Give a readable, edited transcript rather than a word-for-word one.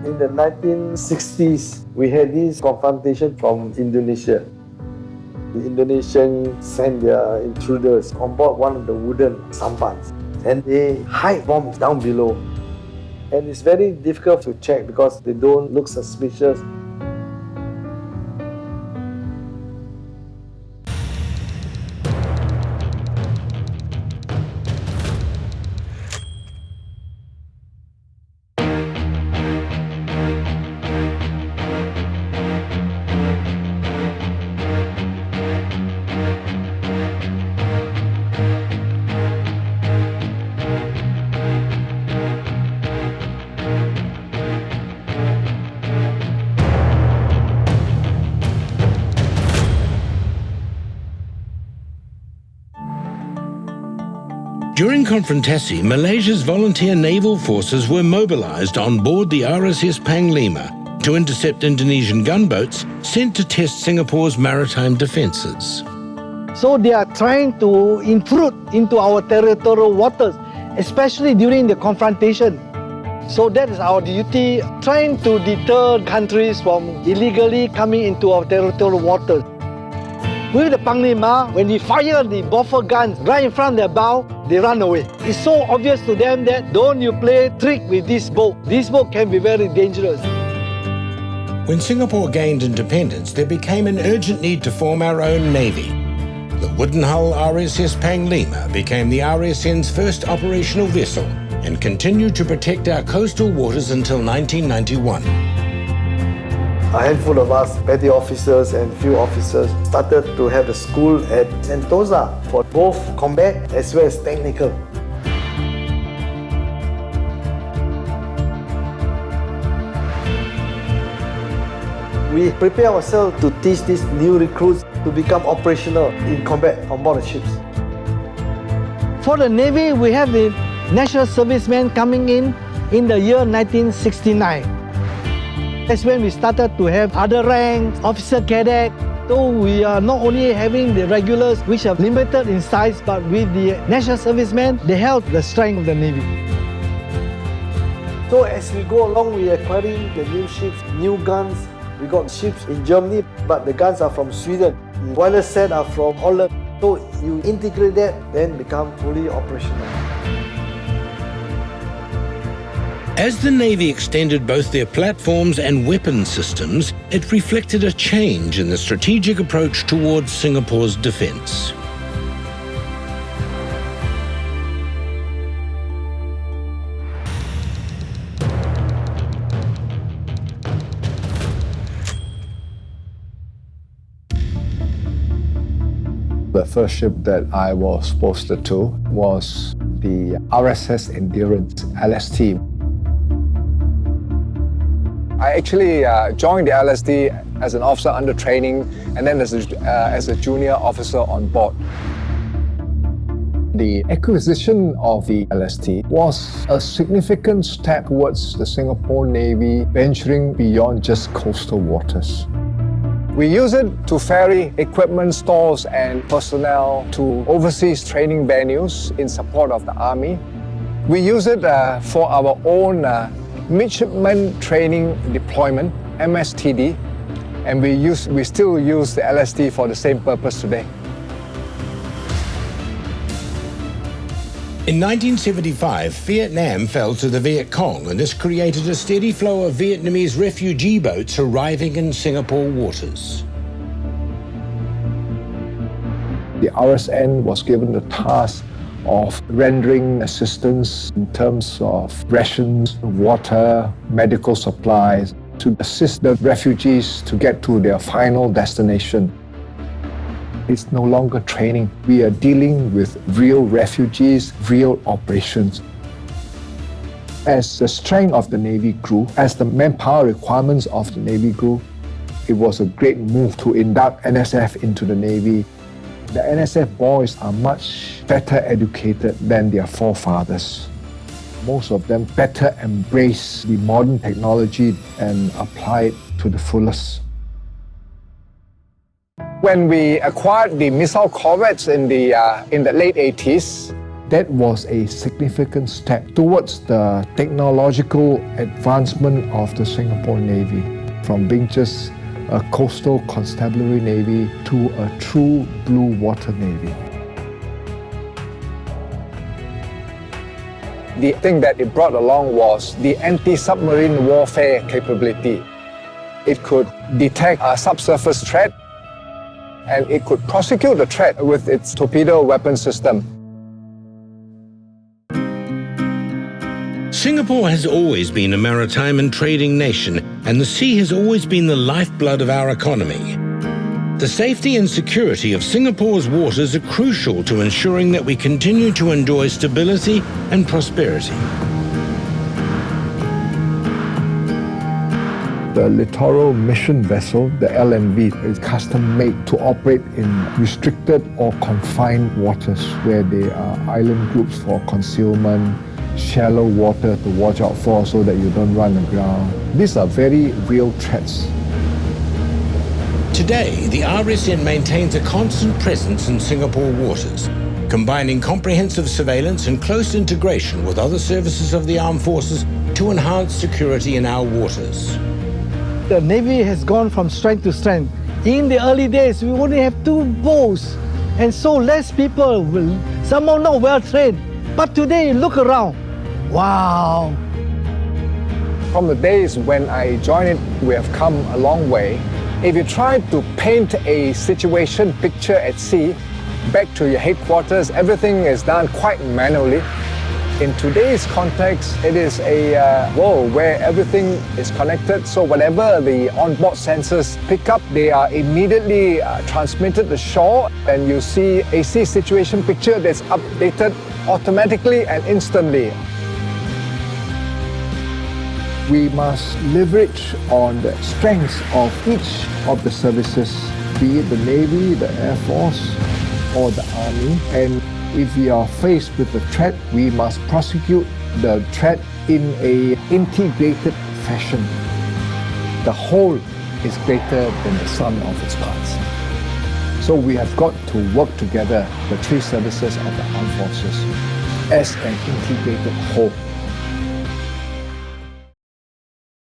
In the 1960s, we had this confrontation from Indonesia. The Indonesians sent their intruders on board one of the wooden sampans, and they hide bombs down below. And it's very difficult to check because they don't look suspicious. During confrontation, Malaysia's volunteer naval forces were mobilized on board the RSS Panglima to intercept Indonesian gunboats sent to test Singapore's maritime defences. So they are trying to intrude into our territorial waters, especially during the confrontation. So that is our duty, trying to deter countries from illegally coming into our territorial waters. With the Panglima, when we fire the boffer guns right in front of their bow, they run away. It's so obvious to them that don't you play trick with this boat. This boat can be very dangerous. When Singapore gained independence, there became an urgent need to form our own navy. The wooden hull RSS Panglima became the RSN's first operational vessel and continued to protect our coastal waters until 1991. A handful of us, petty officers and few officers, started to have a school at Sentosa for both combat as well as technical. We prepare ourselves to teach these new recruits to become operational in combat on board the ships. For the Navy, we have the national servicemen coming in the year 1969. That's when we started to have other ranks, officer cadet. So we are not only having the regulars, which are limited in size, but with the national servicemen, they held the strength of the Navy. So as we go along, we are acquiring the new ships, new guns. We got ships in Germany, but the guns are from Sweden. The boiler set are from Holland. So you integrate that, then become fully operational. As the Navy extended both their platforms and weapon systems, it reflected a change in the strategic approach towards Singapore's defence. The first ship that I was posted to was the RSS Endurance LST. I actually joined the LST as an officer under training and then as a junior officer on board. The acquisition of the LST was a significant step towards the Singapore Navy venturing beyond just coastal waters. We use it to ferry equipment stores and personnel to overseas training venues in support of the Army. We use it for our own midshipman training deployment, MSTD, and we still use the LST for the same purpose today. In 1975, Vietnam fell to the Viet Cong, and this created a steady flow of Vietnamese refugee boats arriving in Singapore waters. The RSN was given the task of rendering assistance in terms of rations, water, medical supplies to assist the refugees to get to their final destination. It's no longer training. We are dealing with real refugees, real operations. As the strength of the Navy grew, as the manpower requirements of the Navy grew, it was a great move to induct NSF into the Navy. The NSF boys are much better educated than their forefathers. Most of them better embrace the modern technology and apply it to the fullest. When we acquired the missile corvettes in the late 80s, That was a significant step towards the technological advancement of the Singapore Navy, from being just a coastal constabulary navy to a true blue water navy. The thing that it brought along was the anti-submarine warfare capability. It could detect a subsurface threat, and it could prosecute the threat with its torpedo weapon system. Singapore has always been a maritime and trading nation, and the sea has always been the lifeblood of our economy. The safety and security of Singapore's waters are crucial to ensuring that we continue to enjoy stability and prosperity. The littoral mission vessel, the LNV, is custom-made to operate in restricted or confined waters where there are island groups for concealment, shallow water to watch out for so that you don't run aground. These are very real threats. Today, the RSN maintains a constant presence in Singapore waters, combining comprehensive surveillance and close integration with other services of the armed forces to enhance security in our waters. The Navy has gone from strength to strength. In the early days, we only have 2 boats, and so less people will, some are not well trained. But today, look around. Wow! From the days when I joined it, we have come a long way. If you try to paint a situation picture at sea, back to your headquarters, everything is done quite manually. In today's context, it is a world where everything is connected, so whatever the onboard sensors pick up, they are immediately transmitted to shore, and you see a sea situation picture that's updated automatically and instantly. We must leverage on the strengths of each of the services, be it the Navy, the Air Force, or the Army. And if we are faced with a threat, we must prosecute the threat in an integrated fashion. The whole is greater than the sum of its parts. So we have got to work together, the 3 services of the armed forces, as an integrated whole.